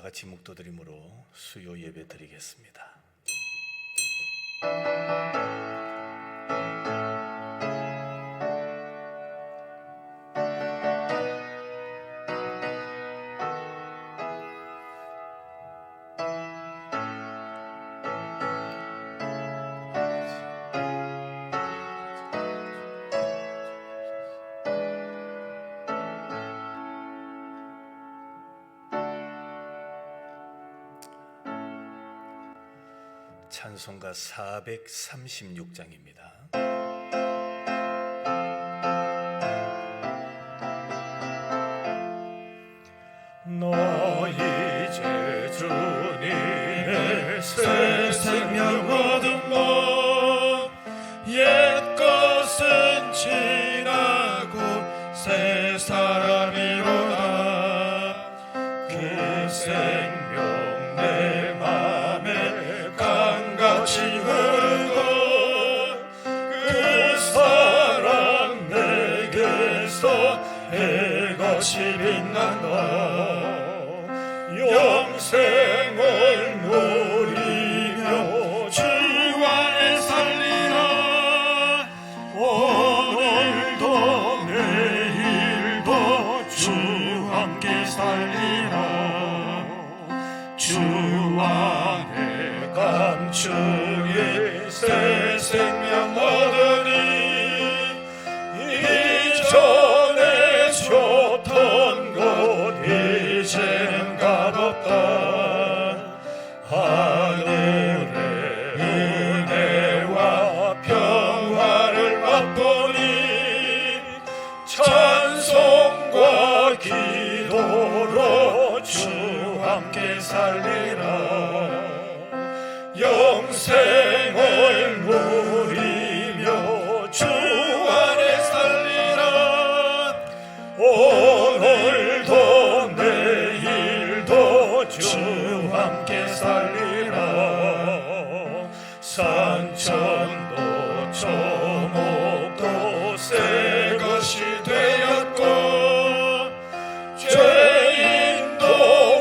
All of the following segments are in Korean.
다 같이 묵도드림으로 수요 예배 드리겠습니다. 찬송가 436장입니다. 너 이제 주님의 새 생명 얻은 것 옛 것은 지나고 새 사람이로다. 그 생명 내 맘에 강같이 흐르고 그 사랑 내게서 해같이 빛난다. 영생을 누리며 주 안에 살리라. 오늘도 내일도 주 함께 살리라. 주 안에 감추인 새 생명 얻으니 이전에 줬던 것 이젠 값없다. 하늘의 은혜와 평화를 맛보니 찬송과 기도로 주 함께 살리라. 영생을 누리며 주 안에 살리라. 오늘도 내일도 주 함께 살리라. 산천도 초목도 새 것이 되었고 죄인도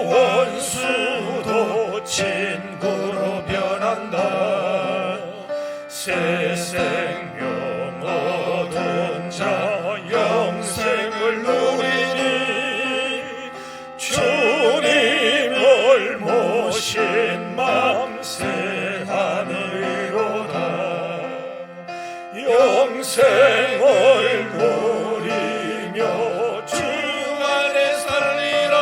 원수도 친구로 변한다. 새 생명 얻은 자 영생을 누리니 주님을 모신 맘 새 하늘이로다. 영생을 누리며 주 안에 살리라.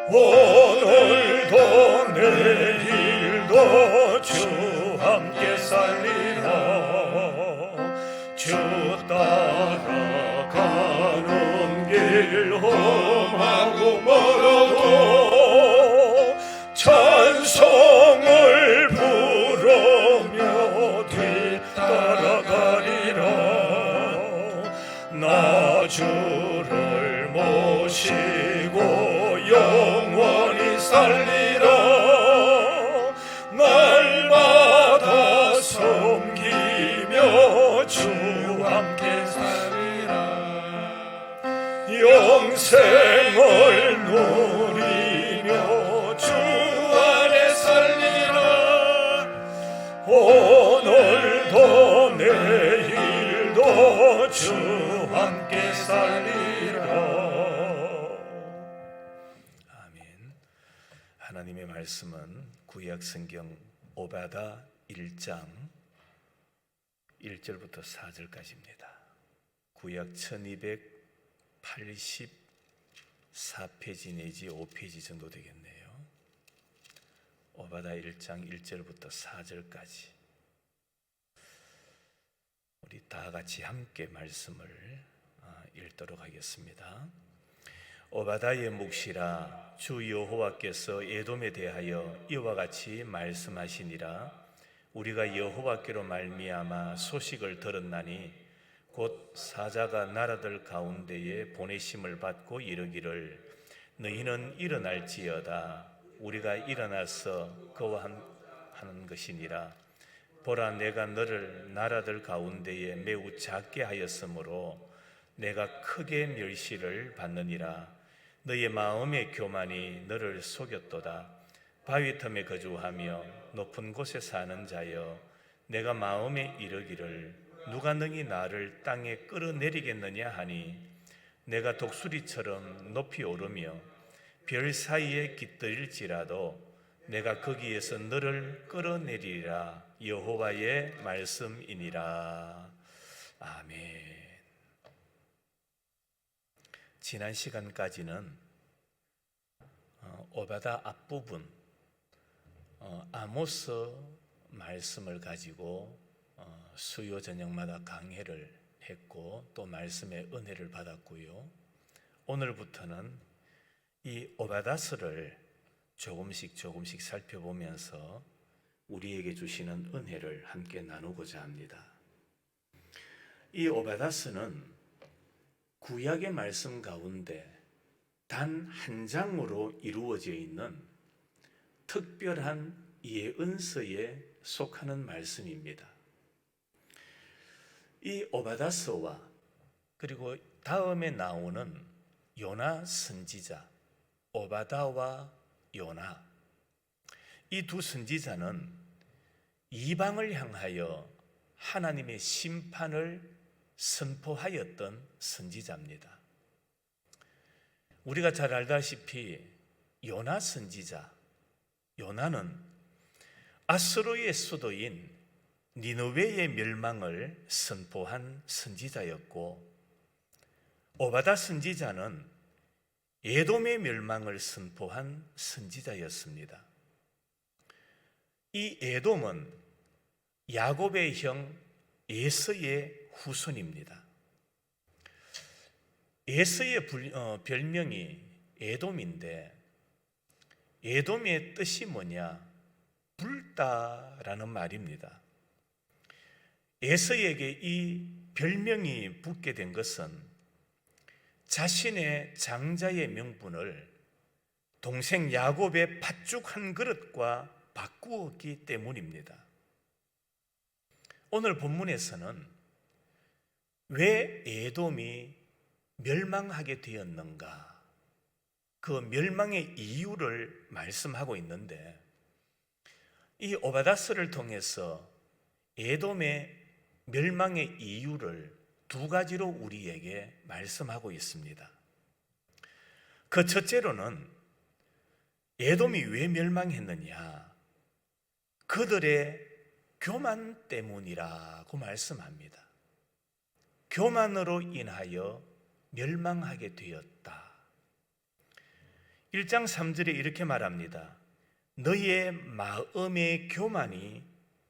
오늘도 내일도 주 함께 살리라. 주 따라가는 길 험하고 멀어도 찬송을 부르며 뒤따라가리라. 나 주를 모시고 영원히 살리라. 날마다 섬기며 주 함께 살리라. 영생을 누리며 주 안에 살리라. 오늘도 내일도 주 함께 살리라. 아멘. 하나님의 말씀은 구약성경 오바다 1장 1절부터 4절까지입니다. 구약 1284페이지 내지 5페이지 정도 되겠네요. 오바다 1장 1절부터 4절까지 우리 다 같이 함께 말씀을 읽도록 하겠습니다. 오바다의 묵시라. 주 여호와께서 에돔에 대하여 이와 같이 말씀하시니라. 우리가 여호와께로 말미암아 소식을 들었나니 곧 사자가 나라들 가운데에 보내심을 받고 이르기를 너희는 일어날지어다. 우리가 일어나서 그와 하는 것이니라. 보라, 내가 너를 나라들 가운데에 매우 작게 하였으므로 내가 크게 멸시를 받느니라. 너의 마음의 교만이 너를 속였도다. 바위 틈에 거주하며 높은 곳에 사는 자여, 내가 마음에 이르기를 누가 능히 나를 땅에 끌어내리겠느냐 하니, 내가 독수리처럼 높이 오르며 별 사이에 깃들일지라도 내가 거기에서 너를 끌어내리리라. 여호와의 말씀이니라. 아멘. 지난 시간까지는 오바다 앞부분 아모스 말씀을 가지고 수요 저녁마다 강해를 했고 또 말씀의 은혜를 받았고요. 오늘부터는 이 오바다스를 조금씩 살펴보면서 우리에게 주시는 은혜를 함께 나누고자 합니다. 이 오바다스는 구약의 말씀 가운데 단 한 장으로 이루어져 있는 특별한 예언서에 속하는 말씀입니다. 이 오바다스와 그리고 다음에 나오는 요나 선지자, 오바다와 요나, 이 두 선지자는 이방을 향하여 하나님의 심판을 선포하였던 선지자입니다. 우리가 잘 알다시피 요나 선지자, 요나는 아수르의 수도인 니느웨의 멸망을 선포한 선지자였고, 오바다 선지자는 에돔의 멸망을 선포한 선지자였습니다. 이 에돔은 야곱의 형 에서의 후손입니다. 에서의 별명이 에돔인데, 에돔의 뜻이 뭐냐? 불다라는 말입니다. 에서에게 이 별명이 붙게 된 것은 자신의 장자의 명분을 동생 야곱의 팥죽 한 그릇과 바꾸었기 때문입니다. 오늘 본문에서는 왜 에돔이 멸망하게 되었는가, 그 멸망의 이유를 말씀하고 있는데, 이 오바다스를 통해서 에돔의 멸망의 이유를 두 가지로 우리에게 말씀하고 있습니다. 그 첫째로는 에돔이 왜 멸망했느냐, 그들의 교만 때문이라고 말씀합니다. 교만으로 인하여 멸망하게 되었다. 1장 3절에 이렇게 말합니다. 너의 마음의 교만이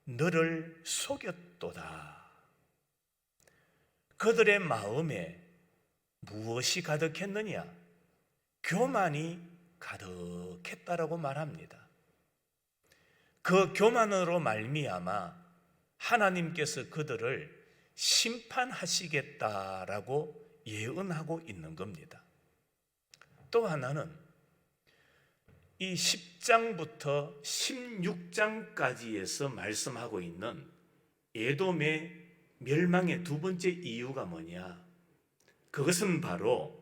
너를 속였도다. 그들의 마음에 무엇이 가득했느냐? 교만이 가득했다라고 말합니다. 그 교만으로 말미암아 하나님께서 그들을 심판하시겠다라고 예언하고 있는 겁니다. 또 하나는 이 10장부터 16장까지에서 말씀하고 있는 에돔의 멸망의 두 번째 이유가 뭐냐? 그것은 바로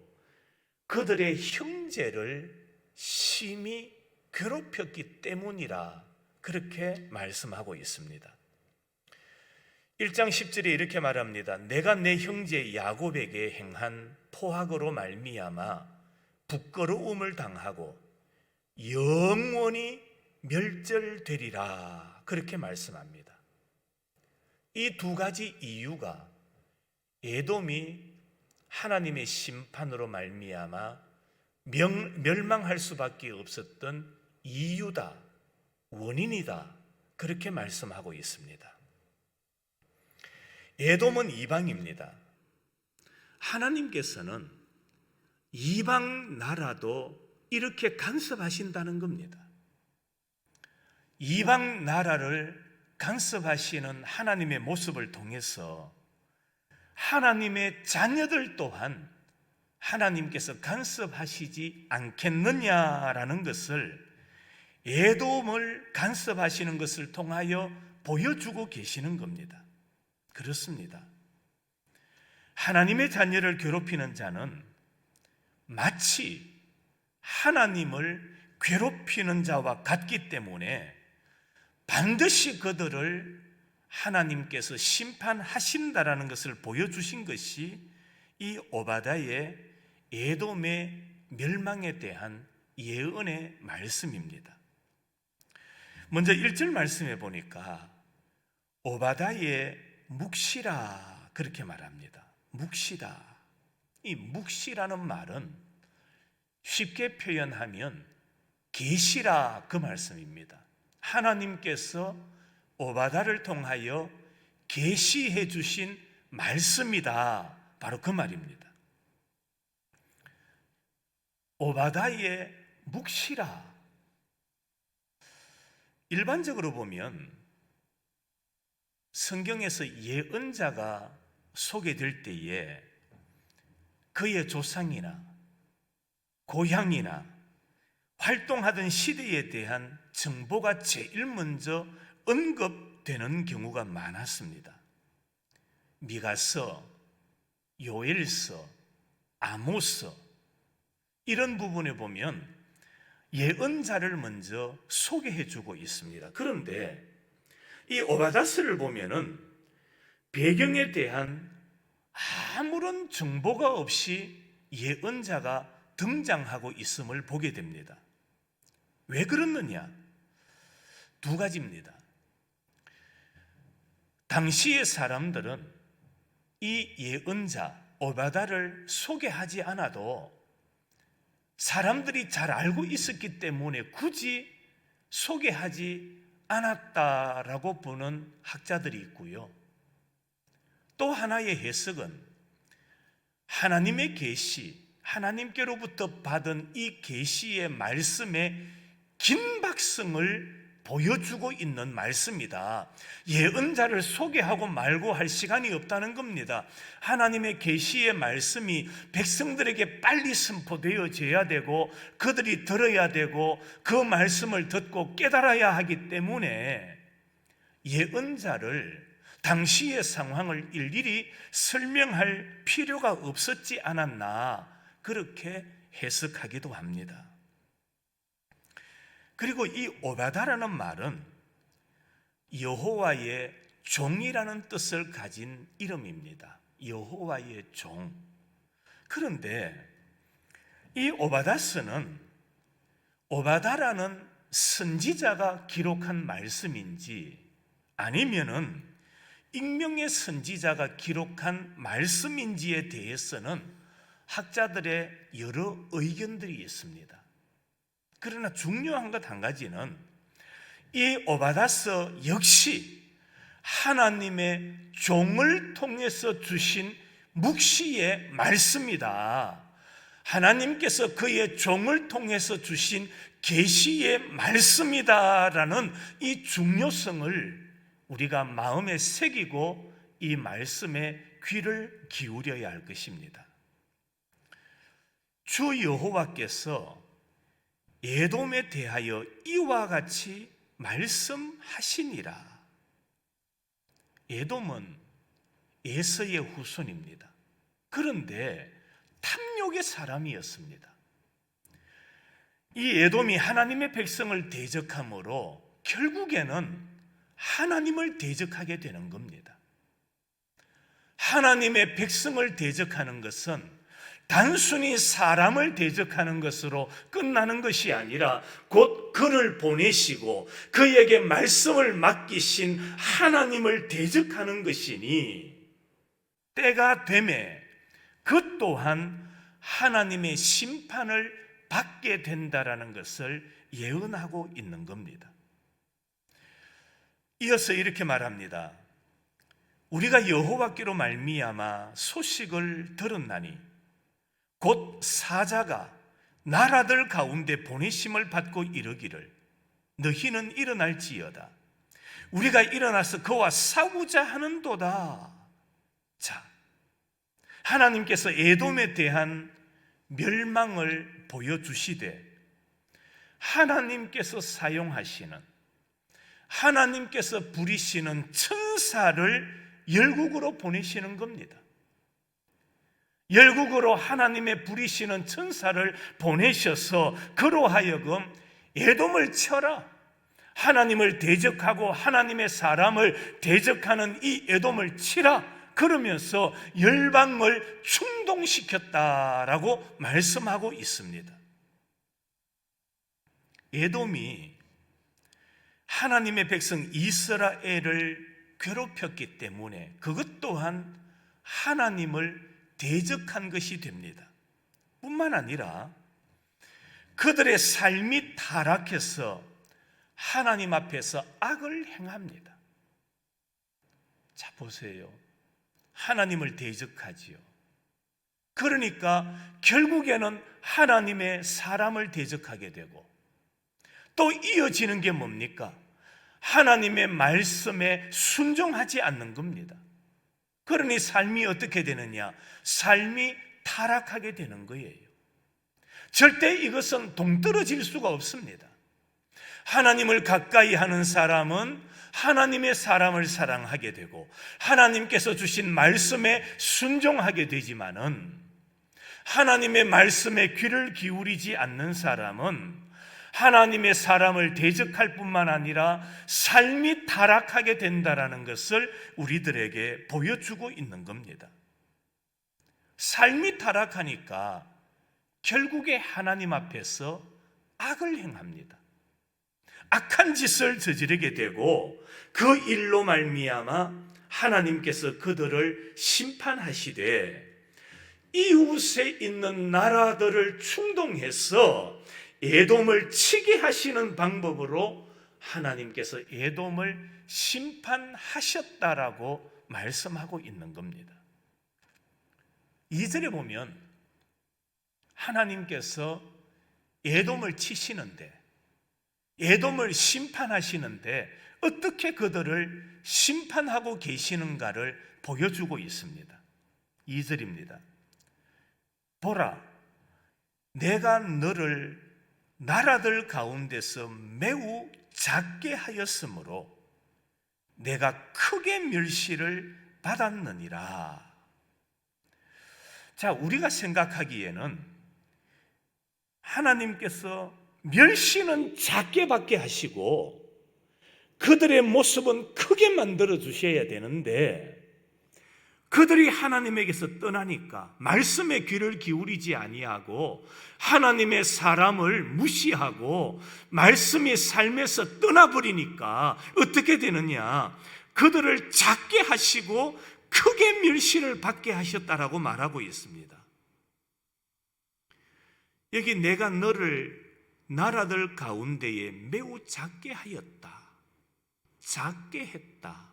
그들의 형제를 심히 괴롭혔기 때문이라 그렇게 말씀하고 있습니다. 1장 10절에 이렇게 말합니다. 내가 내 형제 야곱에게 행한 포악으로 말미암아 부끄러움을 당하고 영원히 멸절되리라 그렇게 말씀합니다. 이 두 가지 이유가 에돔이 하나님의 심판으로 말미암아 멸망할 수밖에 없었던 이유다, 원인이다 그렇게 말씀하고 있습니다. 에돔은 이방입니다. 하나님께서는 이방 나라도 이렇게 간섭하신다는 겁니다. 이방 나라를 간섭하시는 하나님의 모습을 통해서 하나님의 자녀들 또한 하나님께서 간섭하시지 않겠느냐라는 것을, 에돔을 간섭하시는 것을 통하여 보여주고 계시는 겁니다. 그렇습니다. 하나님의 자녀를 괴롭히는 자는 마치 하나님을 괴롭히는 자와 같기 때문에 반드시 그들을 하나님께서 심판하신다라는 것을 보여주신 것이 이 오바다의 에돔의 멸망에 대한 예언의 말씀입니다. 먼저 1절 말씀해 보니까 오바다의 묵시라 그렇게 말합니다. 묵시다. 이 묵시라는 말은 쉽게 표현하면 계시라 그 말씀입니다. 하나님께서 오바다를 통하여 계시해 주신 말씀이다. 바로 그 말입니다. 오바다의 묵시라. 일반적으로 보면 성경에서 예언자가 소개될 때에 그의 조상이나 고향이나 활동하던 시대에 대한 정보가 제일 먼저 언급되는 경우가 많았습니다. 미가서, 요엘서, 아모스 이런 부분에 보면 예언자를 먼저 소개해 주고 있습니다. 그런데 이 오바다스를 보면은 배경에 대한 아무런 정보가 없이 예언자가 등장하고 있음을 보게 됩니다. 왜 그렇느냐? 두 가지입니다. 당시의 사람들은 이 예언자 오바다를 소개하지 않아도 사람들이 잘 알고 있었기 때문에 굳이 소개하지 않았다라고 보는 학자들이 있고요. 또 하나의 해석은 하나님의 계시, 하나님께로부터 받은 이 계시의 말씀의 긴박성을 보여주고 있는 말씀이다. 예언자를 소개하고 말고 할 시간이 없다는 겁니다. 하나님의 계시의 말씀이 백성들에게 빨리 선포되어져야 되고 그들이 들어야 되고 그 말씀을 듣고 깨달아야 하기 때문에 예언자를 당시의 상황을 일일이 설명할 필요가 없었지 않았나 그렇게 해석하기도 합니다. 그리고 이 오바다라는 말은 여호와의 종이라는 뜻을 가진 이름입니다. 여호와의 종. 그런데 이 오바다스는 오바다라는 선지자가 기록한 말씀인지 아니면은 익명의 선지자가 기록한 말씀인지에 대해서는 학자들의 여러 의견들이 있습니다. 그러나 중요한 것 한 가지는 이 오바다스 역시 하나님의 종을 통해서 주신 묵시의 말씀이다. 하나님께서 그의 종을 통해서 주신 계시의 말씀이다라는 이 중요성을 우리가 마음에 새기고 이 말씀에 귀를 기울여야 할 것입니다. 주 여호와께서 에돔에 대하여 이와 같이 말씀하시니라. 에돔은 에서의 후손입니다. 그런데 탐욕의 사람이었습니다. 이 에돔이 하나님의 백성을 대적함으로 결국에는 하나님을 대적하게 되는 겁니다. 하나님의 백성을 대적하는 것은 단순히 사람을 대적하는 것으로 끝나는 것이 아니라 곧 그를 보내시고 그에게 말씀을 맡기신 하나님을 대적하는 것이니 때가 되매 그 또한 하나님의 심판을 받게 된다라는 것을 예언하고 있는 겁니다. 이어서 이렇게 말합니다. 우리가 여호와께로 말미암아 소식을 들었나니 곧 사자가 나라들 가운데 보내심을 받고 이르기를 너희는 일어날지어다. 우리가 일어나서 그와 싸우자 하는도다. 자, 하나님께서 에돔에 대한 멸망을 보여주시되 하나님께서 사용하시는 하나님께서 부리시는 천사를 열국으로 보내시는 겁니다. 열국으로 하나님의 부리시는 천사를 보내셔서 그로 하여금 에돔을 쳐라, 하나님을 대적하고 하나님의 사람을 대적하는 이 에돔을 치라, 그러면서 열방을 충동시켰다라고 말씀하고 있습니다. 에돔이 하나님의 백성 이스라엘을 괴롭혔기 때문에 그것 또한 하나님을 대적한 것이 됩니다. 뿐만 아니라 그들의 삶이 타락해서 하나님 앞에서 악을 행합니다. 자, 보세요. 하나님을 대적하지요. 그러니까 결국에는 하나님의 사람을 대적하게 되고, 또 이어지는 게 뭡니까? 하나님의 말씀에 순종하지 않는 겁니다. 그러니 삶이 어떻게 되느냐? 삶이 타락하게 되는 거예요. 절대 이것은 동떨어질 수가 없습니다. 하나님을 가까이 하는 사람은 하나님의 사람을 사랑하게 되고 하나님께서 주신 말씀에 순종하게 되지만은, 하나님의 말씀에 귀를 기울이지 않는 사람은 하나님의 사람을 대적할 뿐만 아니라 삶이 타락하게 된다라는 것을 우리들에게 보여주고 있는 겁니다. 삶이 타락하니까 결국에 하나님 앞에서 악을 행합니다. 악한 짓을 저지르게 되고 그 일로 말미암아 하나님께서 그들을 심판하시되 이웃에 있는 나라들을 충동해서 에돔을 치게 하시는 방법으로 하나님께서 에돔을 심판하셨다라고 말씀하고 있는 겁니다. 2절에 보면 하나님께서 에돔을 치시는데, 에돔을 심판하시는데 어떻게 그들을 심판하고 계시는가를 보여주고 있습니다. 2절입니다. 보라, 내가 너를 나라들 가운데서 매우 작게 하였으므로 내가 크게 멸시를 받았느니라. 자, 우리가 생각하기에는 하나님께서 멸시는 작게 받게 하시고 그들의 모습은 크게 만들어 주셔야 되는데, 그들이 하나님에게서 떠나니까, 말씀에 귀를 기울이지 아니하고 하나님의 사람을 무시하고 말씀이 삶에서 떠나버리니까 어떻게 되느냐? 그들을 작게 하시고 크게 멸시를 받게 하셨다라고 말하고 있습니다. 여기 내가 너를 나라들 가운데에 매우 작게 하였다, 작게 했다,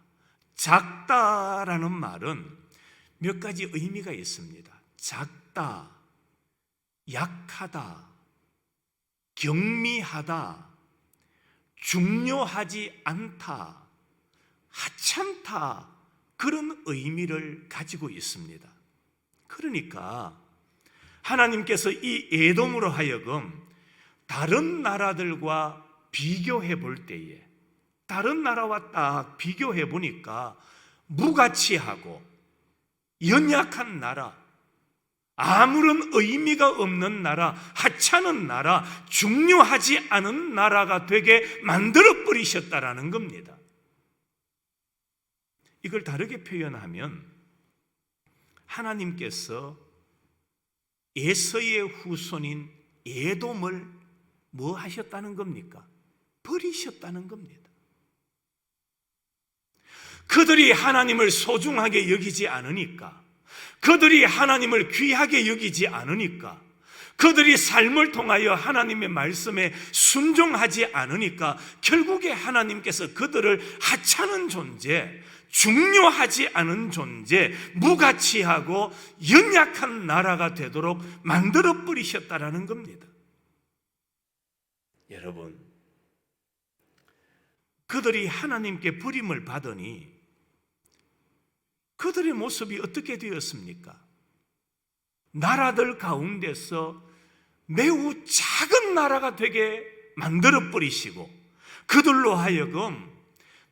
작다라는 말은 몇 가지 의미가 있습니다. 작다, 약하다, 경미하다, 중요하지 않다, 하찮다, 그런 의미를 가지고 있습니다. 그러니까 하나님께서 이 에돔으로 하여금 다른 나라들과 비교해 볼 때에, 다른 나라와 딱 비교해 보니까 무가치하고 연약한 나라, 아무런 의미가 없는 나라, 하찮은 나라, 중요하지 않은 나라가 되게 만들어 버리셨다라는 겁니다. 이걸 다르게 표현하면 하나님께서 에서의 후손인 에돔을 뭐 하셨다는 겁니까? 버리셨다는 겁니다. 그들이 하나님을 소중하게 여기지 않으니까, 그들이 하나님을 귀하게 여기지 않으니까, 그들이 삶을 통하여 하나님의 말씀에 순종하지 않으니까 결국에 하나님께서 그들을 하찮은 존재, 중요하지 않은 존재, 무가치하고 연약한 나라가 되도록 만들어 버리셨다라는 겁니다. 여러분, 그들이 하나님께 버림을 받으니 그들의 모습이 어떻게 되었습니까? 나라들 가운데서 매우 작은 나라가 되게 만들어 버리시고 그들로 하여금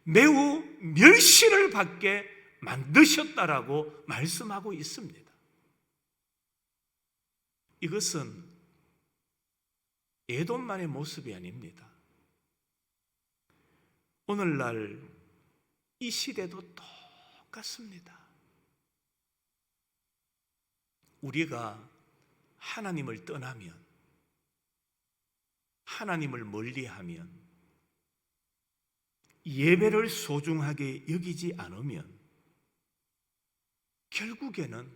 매우 멸시를 받게 만드셨다라고 말씀하고 있습니다. 이것은 에돔만의 모습이 아닙니다. 오늘날 이 시대도 똑같습니다. 우리가 하나님을 떠나면, 하나님을 멀리하면, 예배를 소중하게 여기지 않으면 결국에는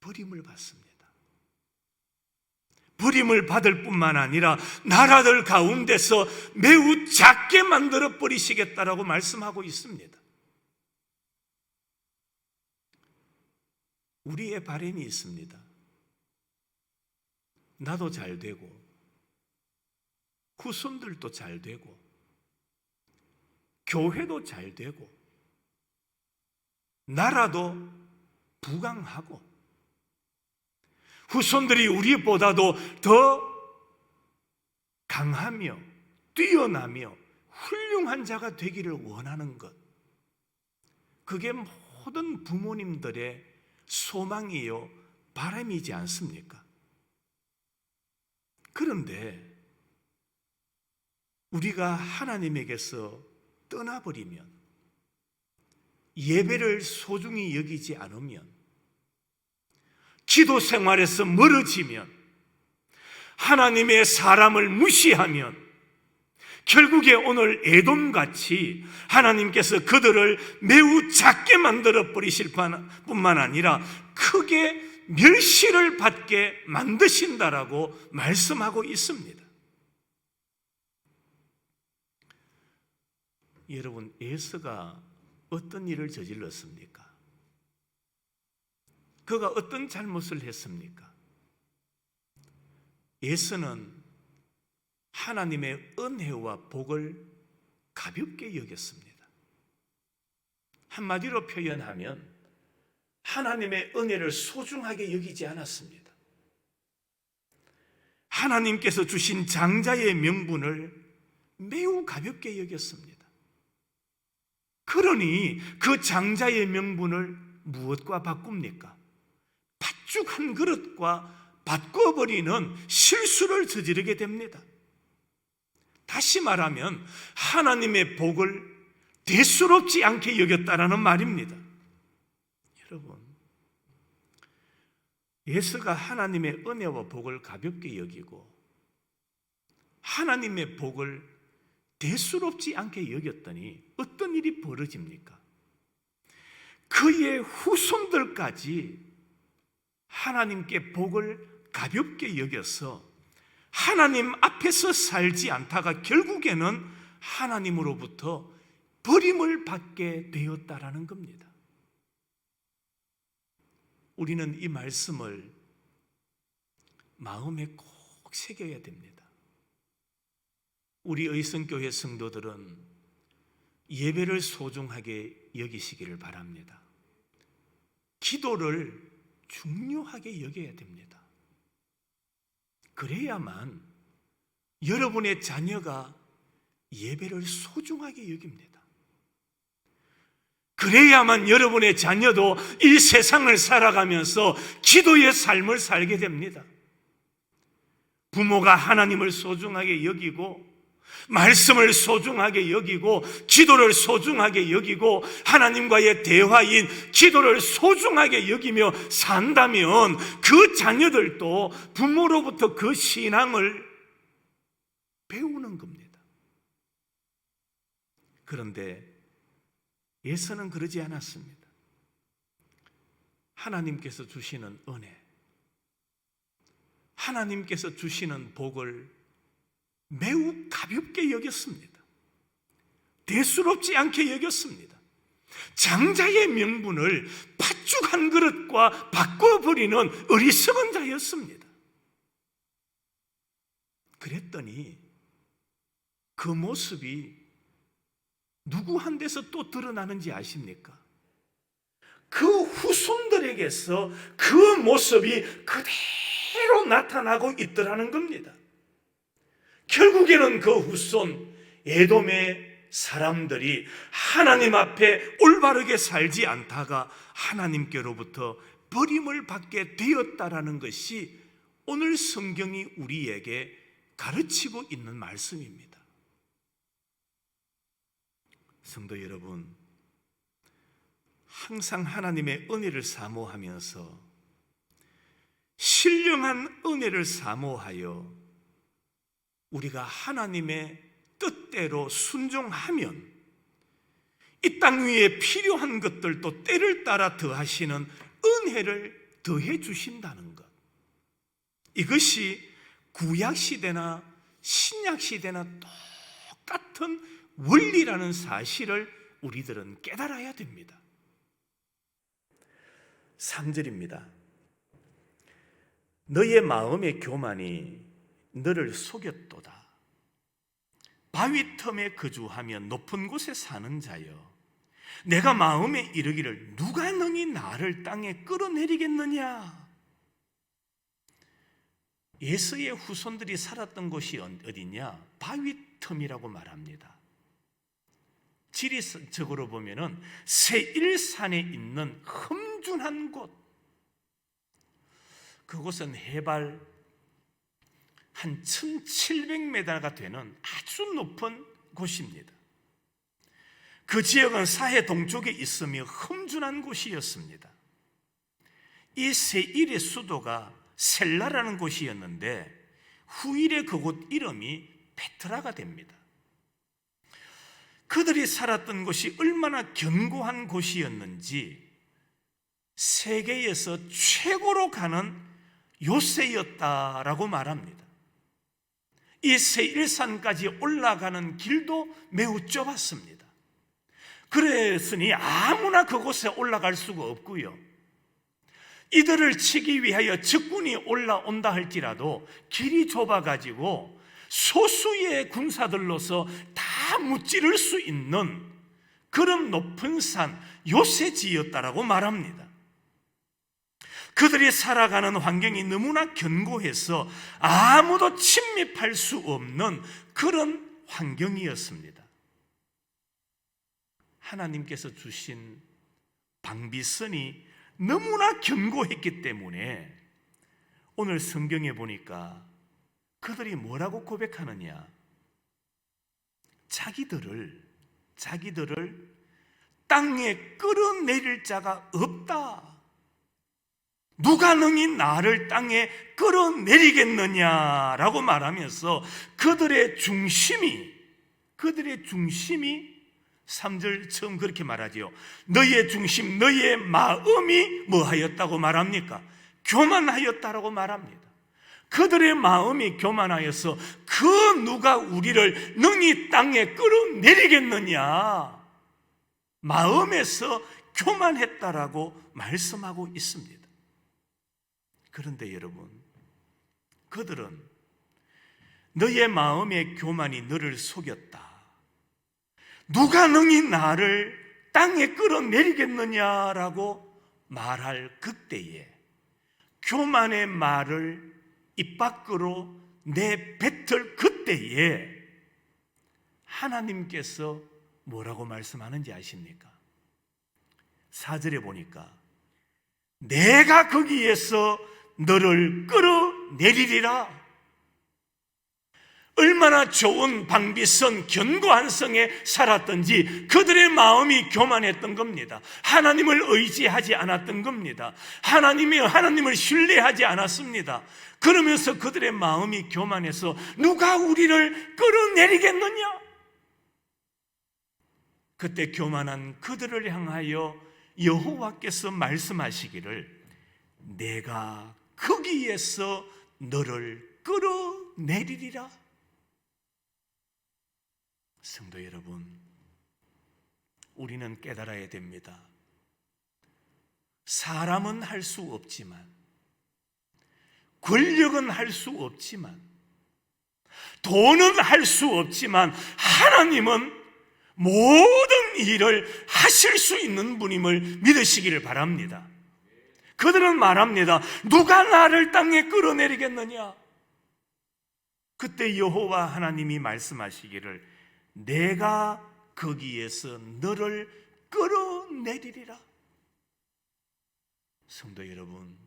버림을 받습니다. 버림을 받을 뿐만 아니라 나라들 가운데서 매우 작게 만들어 버리시겠다라고 말씀하고 있습니다. 우리의 바람이 있습니다. 나도 잘 되고 후손들도 잘 되고 교회도 잘 되고 나라도 부강하고 후손들이 우리보다도 더 강하며 뛰어나며 훌륭한 자가 되기를 원하는 것, 그게 모든 부모님들의 소망이요 바람이지 않습니까? 그런데 우리가 하나님에게서 떠나버리면, 예배를 소중히 여기지 않으면, 기도 생활에서 멀어지면, 하나님의 사람을 무시하면 결국에 오늘 에돔같이 하나님께서 그들을 매우 작게 만들어 버리실 뿐만 아니라 크게 멸시를 받게 만드신다라고 말씀하고 있습니다. 여러분, 에서가 어떤 일을 저질렀습니까? 그가 어떤 잘못을 했습니까? 에서는 하나님의 은혜와 복을 가볍게 여겼습니다. 한마디로 표현하면 하나님의 은혜를 소중하게 여기지 않았습니다. 하나님께서 주신 장자의 명분을 매우 가볍게 여겼습니다. 그러니 그 장자의 명분을 무엇과 바꿉니까? 팥죽 한 그릇과 바꿔버리는 실수를 저지르게 됩니다. 다시 말하면 하나님의 복을 대수롭지 않게 여겼다라는 말입니다. 여러분, 에서가 하나님의 은혜와 복을 가볍게 여기고 하나님의 복을 대수롭지 않게 여겼더니 어떤 일이 벌어집니까? 그의 후손들까지 하나님께 복을 가볍게 여겨서 하나님 앞에서 살지 않다가 결국에는 하나님으로부터 버림을 받게 되었다라는 겁니다. 우리는 이 말씀을 마음에 꼭 새겨야 됩니다. 우리 의성교회 성도들은 예배를 소중하게 여기시기를 바랍니다. 기도를 중요하게 여겨야 됩니다. 그래야만 여러분의 자녀가 예배를 소중하게 여깁니다. 그래야만 여러분의 자녀도 이 세상을 살아가면서 기도의 삶을 살게 됩니다. 부모가 하나님을 소중하게 여기고 말씀을 소중하게 여기고 기도를 소중하게 여기고 하나님과의 대화인 기도를 소중하게 여기며 산다면 그 자녀들도 부모로부터 그 신앙을 배우는 겁니다. 그런데 에서는 그러지 않았습니다. 하나님께서 주시는 은혜, 하나님께서 주시는 복을 매우 가볍게 여겼습니다. 대수롭지 않게 여겼습니다. 장자의 명분을 팥죽 한 그릇과 바꿔버리는 어리석은 자였습니다. 그랬더니 그 모습이 누구한테서 또 드러나는지 아십니까? 그 후손들에게서 그 모습이 그대로 나타나고 있더라는 겁니다. 결국에는 그 후손 에돔의 사람들이 하나님 앞에 올바르게 살지 않다가 하나님께로부터 버림을 받게 되었다라는 것이 오늘 성경이 우리에게 가르치고 있는 말씀입니다. 성도 여러분, 항상 하나님의 은혜를 사모하면서 신령한 은혜를 사모하여 우리가 하나님의 뜻대로 순종하면 이 땅 위에 필요한 것들도 때를 따라 더하시는 은혜를 더해 주신다는 것, 이것이 구약시대나 신약시대나 똑같은 원리라는 사실을 우리들은 깨달아야 됩니다. 3절입니다. 너의 마음의 교만이 너를 속였도다. 바위 틈에 거주하며 높은 곳에 사는 자여, 내가 마음에 이르기를 누가 능히 나를 땅에 끌어내리겠느냐. 예수의 후손들이 살았던 곳이 어디냐? 바위 틈이라고 말합니다. 지리적으로 보면은 세일산에 있는 험준한 곳, 그곳은 해발 한 1700m가 되는 아주 높은 곳입니다. 그 지역은 사해 동쪽에 있으며 험준한 곳이었습니다. 이 세일의 수도가 셀라라는 곳이었는데 후일에 그곳 이름이 페트라가 됩니다. 그들이 살았던 곳이 얼마나 견고한 곳이었는지 세계에서 최고로 가는 요새였다라고 말합니다. 이 세일산까지 올라가는 길도 매우 좁았습니다. 그랬으니 아무나 그곳에 올라갈 수가 없고요, 이들을 치기 위하여 적군이 올라온다 할지라도 길이 좁아가지고 소수의 군사들로서 다 무찌를 수 있는 그런 높은 산 요새지였다라고 말합니다. 그들이 살아가는 환경이 너무나 견고해서 아무도 침입할 수 없는 그런 환경이었습니다. 하나님께서 주신 방비선이 너무나 견고했기 때문에 오늘 성경에 보니까 그들이 뭐라고 고백하느냐? 자기들을 땅에 끌어내릴 자가 없다. 누가 능히 나를 땅에 끌어내리겠느냐라고 말하면서 그들의 중심이 3절 처음 그렇게 말하지요. 너의 중심, 너의 마음이 뭐하였다고 말합니까? 교만하였다라고 말합니다. 그들의 마음이 교만하여서 그 누가 우리를 능히 땅에 끌어내리겠느냐, 마음에서 교만했다라고 말씀하고 있습니다. 그런데 여러분, 그들은 너의 마음의 교만이 너를 속였다, 누가 능히 나를 땅에 끌어내리겠느냐라고 말할 그때에 교만의 말을 입 밖으로 내뱉을 그때에 하나님께서 뭐라고 말씀하는지 아십니까? 4절에 보니까 내가 거기에서 너를 끌어내리리라. 얼마나 좋은 방비선, 견고한 성에 살았던지 그들의 마음이 교만했던 겁니다. 하나님을 의지하지 않았던 겁니다. 하나님을 신뢰하지 않았습니다. 그러면서 그들의 마음이 교만해서 누가 우리를 끌어내리겠느냐? 그때 교만한 그들을 향하여 여호와께서 말씀하시기를 내가 거기에서 너를 끌어내리리라. 성도 여러분, 우리는 깨달아야 됩니다. 사람은 할 수 없지만, 권력은 할 수 없지만, 돈은 할 수 없지만 하나님은 모든 일을 하실 수 있는 분임을 믿으시기를 바랍니다. 그들은 말합니다. 누가 나를 땅에 끌어내리겠느냐? 그때 여호와 하나님이 말씀하시기를 내가 거기에서 너를 끌어내리리라. 성도 여러분,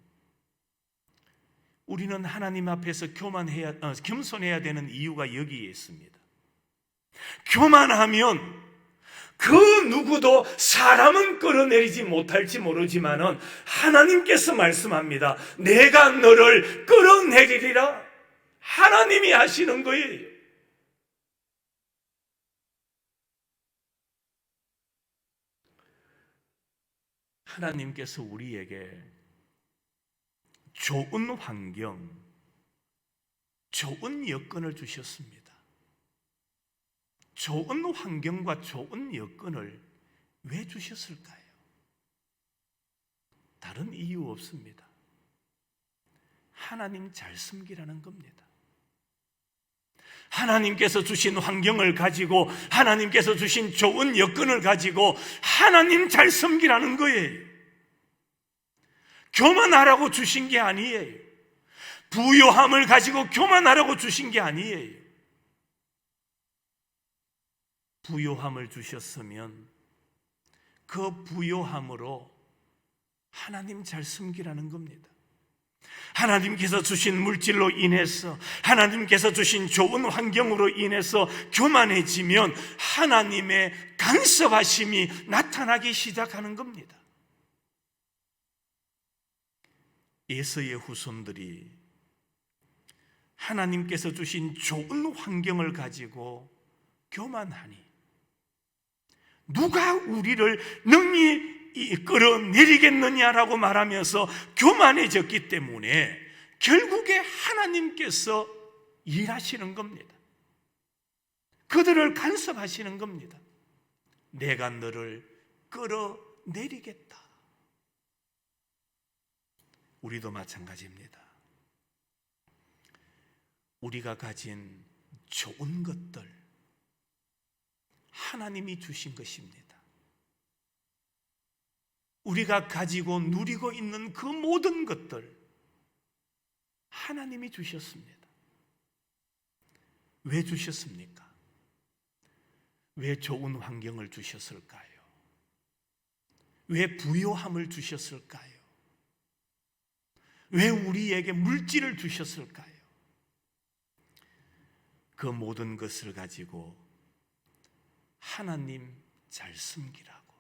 우리는 하나님 앞에서 겸손해야 되는 이유가 여기에 있습니다. 교만하면 그 누구도 사람은 끌어내리지 못할지 모르지만은 하나님께서 말씀합니다. 내가 너를 끌어내리리라. 하나님이 하시는 거예요. 하나님께서 우리에게 좋은 환경, 좋은 여건을 주셨습니다. 좋은 환경과 좋은 여건을 왜 주셨을까요? 다른 이유 없습니다. 하나님 잘 섬기라는 겁니다. 하나님께서 주신 환경을 가지고, 하나님께서 주신 좋은 여건을 가지고 하나님 잘 섬기라는 거예요. 교만하라고 주신 게 아니에요. 부요함을 가지고 교만하라고 주신 게 아니에요. 부요함을 주셨으면 그 부요함으로 하나님 잘 섬기라는 겁니다. 하나님께서 주신 물질로 인해서, 하나님께서 주신 좋은 환경으로 인해서 교만해지면 하나님의 간섭하심이 나타나기 시작하는 겁니다. 에서의 후손들이 하나님께서 주신 좋은 환경을 가지고 교만하니 누가 우리를 능히 끌어내리겠느냐라고 말하면서 교만해졌기 때문에 결국에 하나님께서 일하시는 겁니다. 그들을 간섭하시는 겁니다. 내가 너를 끌어내리겠다. 우리도 마찬가지입니다. 우리가 가진 좋은 것들, 하나님이 주신 것입니다. 우리가 가지고 누리고 있는 그 모든 것들, 하나님이 주셨습니다. 왜 주셨습니까? 왜 좋은 환경을 주셨을까요? 왜 부요함을 주셨을까요? 왜 우리에게 물질을 주셨을까요? 그 모든 것을 가지고 하나님 잘 섬기라고,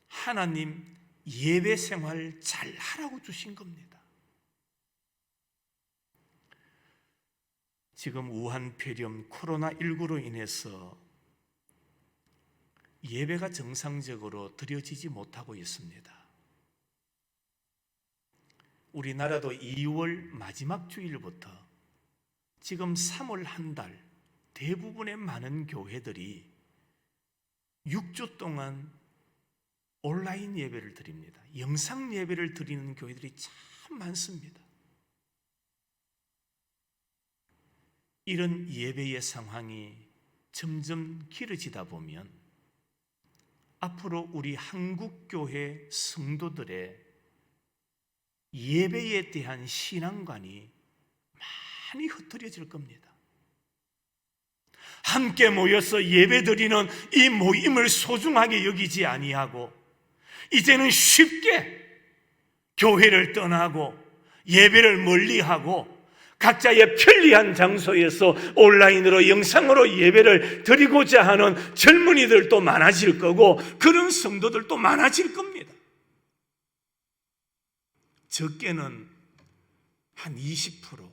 하나님 예배 생활 잘 하라고 주신 겁니다. 지금 우한 폐렴 코로나19로 인해서 예배가 정상적으로 드려지지 못하고 있습니다. 우리나라도 2월 마지막 주일부터 지금 3월 한 달 대부분의 많은 교회들이 6주 동안 온라인 예배를 드립니다. 영상 예배를 드리는 교회들이 참 많습니다. 이런 예배의 상황이 점점 길어지다 보면 앞으로 우리 한국교회 성도들의 예배에 대한 신앙관이 많이 흩어져질 겁니다. 함께 모여서 예배드리는 이 모임을 소중하게 여기지 아니하고 이제는 쉽게 교회를 떠나고 예배를 멀리하고 각자의 편리한 장소에서 온라인으로 영상으로 예배를 드리고자 하는 젊은이들도 많아질 거고 그런 성도들도 많아질 겁니다. 적게는 한 20%,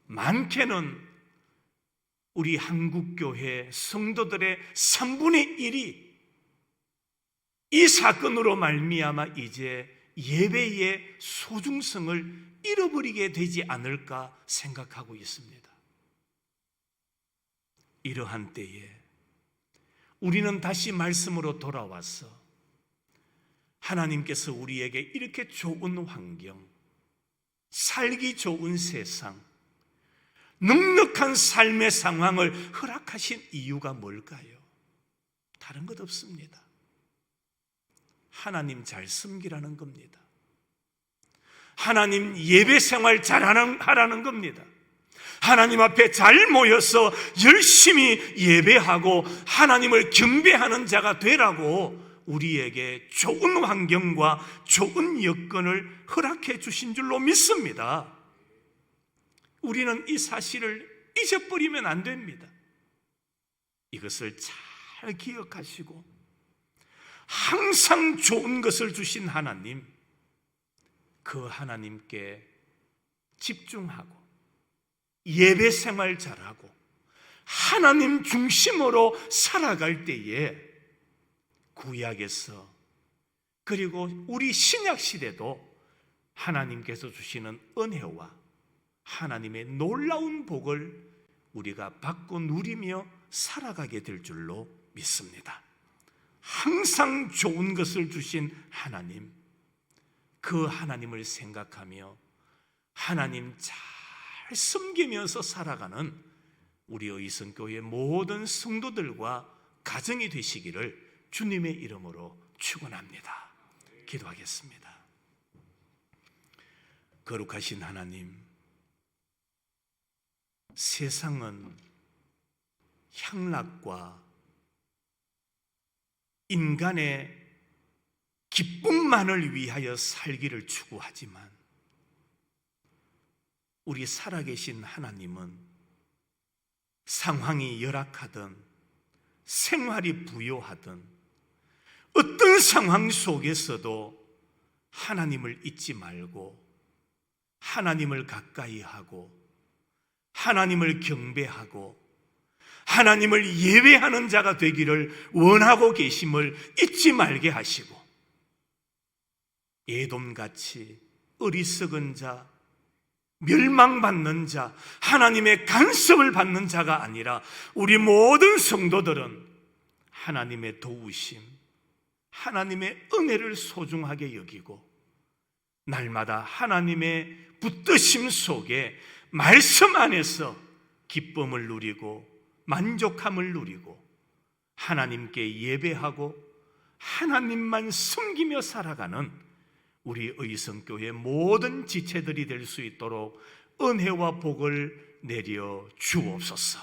많게는 우리 한국교회 성도들의 3분의 1이 이 사건으로 말미암아 이제 예배의 소중성을 잃어버리게 되지 않을까 생각하고 있습니다. 이러한 때에 우리는 다시 말씀으로 돌아와서 하나님께서 우리에게 이렇게 좋은 환경, 살기 좋은 세상, 넉넉한 삶의 상황을 허락하신 이유가 뭘까요? 다른 것 없습니다. 하나님 잘 섬기라는 겁니다. 하나님 예배 생활 하라는 겁니다. 하나님 앞에 잘 모여서 열심히 예배하고 하나님을 경배하는 자가 되라고 우리에게 좋은 환경과 좋은 여건을 허락해 주신 줄로 믿습니다. 우리는 이 사실을 잊어버리면 안 됩니다. 이것을 잘 기억하시고 항상 좋은 것을 주신 하나님, 그 하나님께 집중하고 예배 생활 잘하고 하나님 중심으로 살아갈 때에 구약에서 그리고 우리 신약 시대도 하나님께서 주시는 은혜와 하나님의 놀라운 복을 우리가 받고 누리며 살아가게 될 줄로 믿습니다. 항상 좋은 것을 주신 하나님, 그 하나님을 생각하며 하나님 잘 섬기면서 살아가는 우리 의성교회 모든 성도들과 가정이 되시기를 주님의 이름으로 축원합니다. 기도하겠습니다. 거룩하신 하나님, 세상은 향락과 인간의 기쁨만을 위하여 살기를 추구하지만 우리 살아계신 하나님은 상황이 열악하든 생활이 부요하든 어떤 상황 속에서도 하나님을 잊지 말고 하나님을 가까이 하고 하나님을 경배하고 하나님을 예배하는 자가 되기를 원하고 계심을 잊지 말게 하시고 에돔같이 어리석은 자, 멸망받는 자, 하나님의 간섭을 받는 자가 아니라 우리 모든 성도들은 하나님의 도우심, 하나님의 은혜를 소중하게 여기고 날마다 하나님의 붙드심 속에 말씀 안에서 기쁨을 누리고 만족함을 누리고 하나님께 예배하고 하나님만 섬기며 살아가는 우리 의성교회 모든 지체들이 될 수 있도록 은혜와 복을 내려 주옵소서.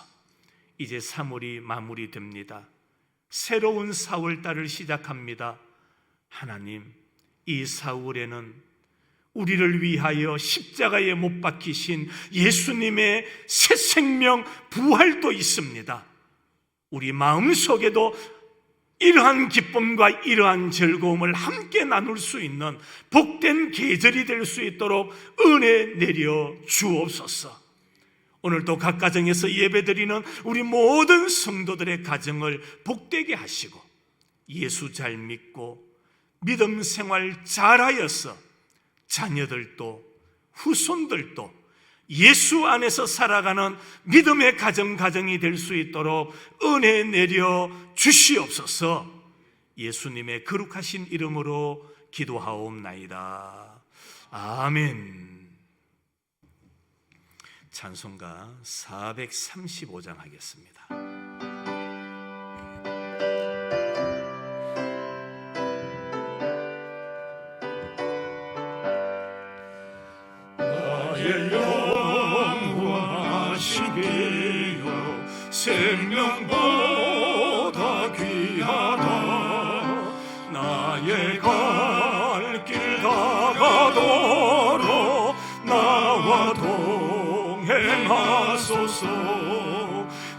이제 3월이 마무리됩니다. 새로운 4월달을 시작합니다. 하나님, 이 4월에는 우리를 위하여 십자가에 못 박히신 예수님의 새 생명 부활도 있습니다. 우리 마음속에도 이러한 기쁨과 이러한 즐거움을 함께 나눌 수 있는 복된 계절이 될 수 있도록 은혜 내려 주옵소서. 오늘도 각 가정에서 예배드리는 우리 모든 성도들의 가정을 복되게 하시고 예수 잘 믿고 믿음 생활 잘하여서 자녀들도 후손들도 예수 안에서 살아가는 믿음의 가정이 될 수 있도록 은혜 내려 주시옵소서. 예수님의 거룩하신 이름으로 기도하옵나이다. 아멘. 찬송가 435장 하겠습니다. 나의 영원하시기요 생명보다 귀하다. 나의 갈 길 다가도록 나와 동행하소서.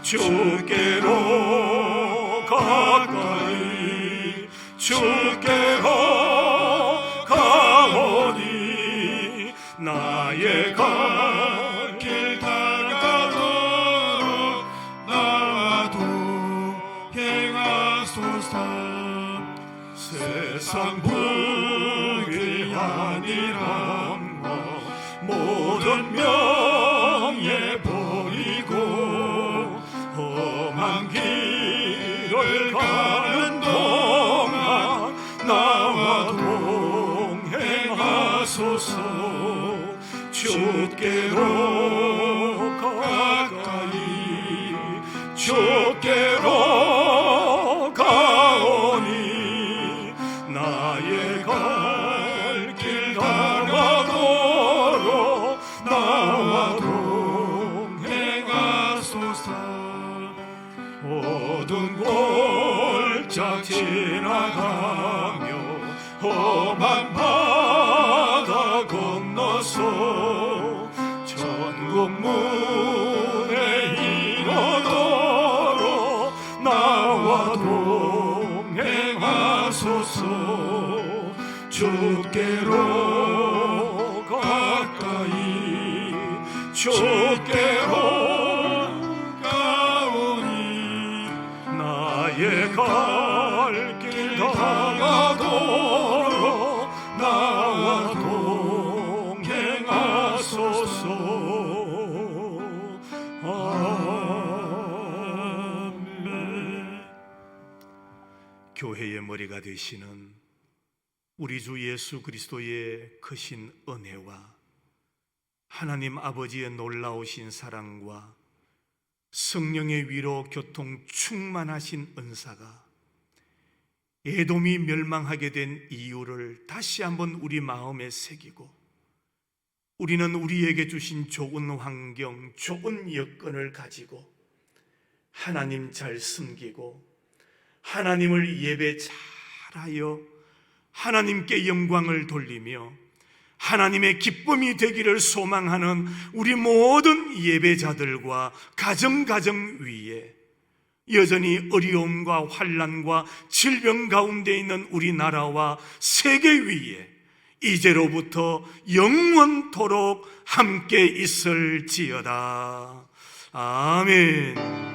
주께로 가까이 주께로 가오니 나의 갈 길 다가도록 나와 동행하소서. 세상 부귀 아니란 것 모든 명예 버리고 험한 길을 가는 동안 나와 동행하소서. 주께로 가까이 주께로 가오니 나의 갈 길 다가도록 나와 동행하소서. 모든 골 살짝 지나가며 험한 바다 건너서 천국 문에 이르도록 나와 동행하소서. 주께로 가까이 주께로 가오니 나의 갈 길 다가도록 나와 동행하소서. 아멘. 교회의 머리가 되시는 우리 주 예수 그리스도의 크신 은혜와 하나님 아버지의 놀라우신 사랑과 성령의 위로 교통 충만하신 은사가 에돔이 멸망하게 된 이유를 다시 한번 우리 마음에 새기고, 우리는 우리에게 주신 좋은 환경, 좋은 여건을 가지고 하나님 잘 섬기고 하나님을 예배 잘하여 하나님께 영광을 돌리며 하나님의 기쁨이 되기를 소망하는 우리 모든 예배자들과 가정 위에 여전히 어려움과 환난과 질병 가운데 있는 우리나라와 세계 위에 이제로부터 영원토록 함께 있을지어다. 아멘.